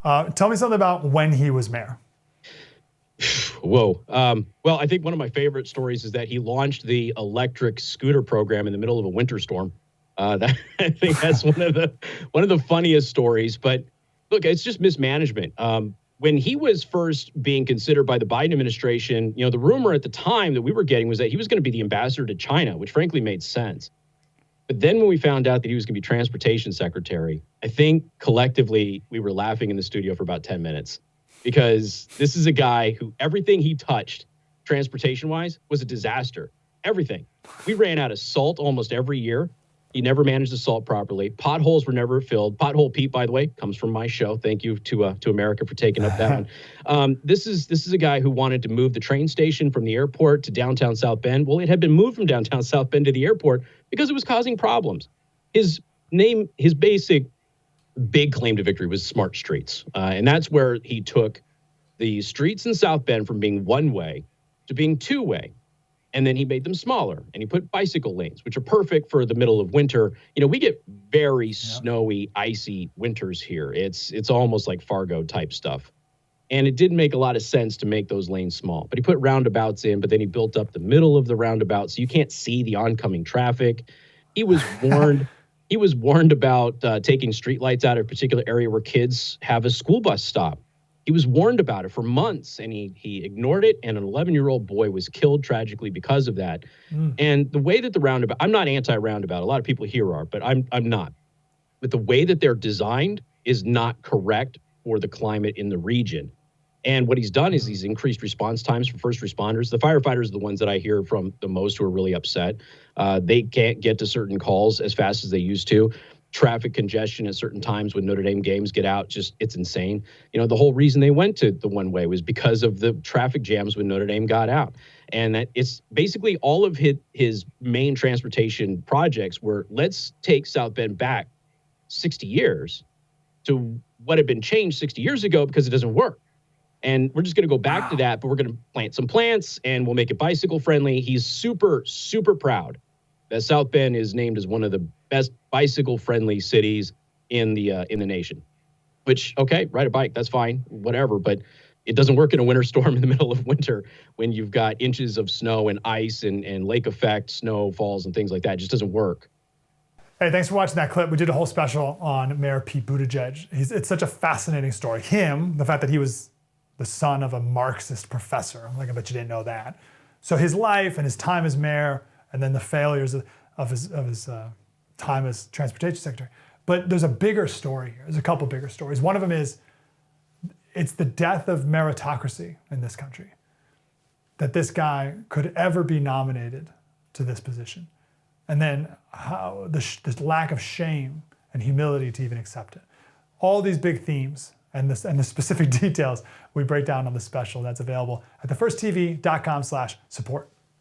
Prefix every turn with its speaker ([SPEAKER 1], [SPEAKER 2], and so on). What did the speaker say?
[SPEAKER 1] Tell me something about when he was mayor.
[SPEAKER 2] Whoa. Well, I think one of my favorite stories is that he launched the electric scooter program in the middle of a winter storm. I think that's one of the funniest stories. But look, it's just mismanagement. When he was first being considered by the Biden administration, the rumor at the time that we were getting was that he was going to be the ambassador to China, which frankly made sense. But then when we found out that he was going to be transportation secretary, I think collectively we were laughing in the studio for about 10 minutes. Because this is a guy who everything he touched, transportation-wise, was a disaster. Everything. We ran out of salt almost every year. He never managed the salt properly. Potholes were never filled. Pothole Pete, by the way, comes from my show. Thank you to America for taking up that one. This is a guy who wanted to move the train station from the airport to downtown South Bend. Well, it had been moved from downtown South Bend to the airport because it was causing problems. His basic big claim to victory was smart streets. And that's where he took the streets in South Bend from being one-way to being two-way. And then he made them smaller, and he put bicycle lanes, which are perfect for the middle of winter. We get very snowy, icy winters here. It's almost like Fargo type stuff. And it didn't make a lot of sense to make those lanes small. But he put roundabouts in, but then he built up the middle of the roundabout so you can't see the oncoming traffic. He was warned. He was warned about taking streetlights out of a particular area where kids have a school bus stop. He was warned about it for months, and he ignored it, and an 11-year-old boy was killed tragically because of that. And the way that the roundabout, I'm not anti-roundabout. A lot of people here are, but I'm not. But the way that they're designed is not correct for the climate in the region. And what he's done is he's increased response times for first responders. The firefighters are the ones that I hear from the most who are really upset. They can't get to certain calls as fast as they used to. Traffic congestion at certain times when Notre Dame games get out, it's insane. The whole reason they went to the one way was because of the traffic jams when Notre Dame got out. And that it's basically all of his main transportation projects were, let's take South Bend back 60 years to what had been changed 60 years ago because it doesn't work. And we're just going to go back to that, but we're going to plant some plants and we'll make it bicycle friendly. He's super, super proud that South Bend is named as one of the best bicycle-friendly cities in the nation. Which, okay, ride a bike, that's fine, whatever. But it doesn't work in a winter storm in the middle of winter when you've got inches of snow and ice and lake effect, snow falls and things like that. It just doesn't work.
[SPEAKER 1] Hey, thanks for watching that clip. We did a whole special on Mayor Pete Buttigieg. It's such a fascinating story. The fact that he was the son of a Marxist professor. I bet you didn't know that. So his life and his time as mayor, and then the failures of his time as transportation secretary. But there's a bigger story here. There's a couple bigger stories. One of them is it's the death of meritocracy in this country. That this guy could ever be nominated to this position. And then how the lack of shame and humility to even accept it. All these big themes and the specific details we break down on the special that's available at thefirsttv.com/support.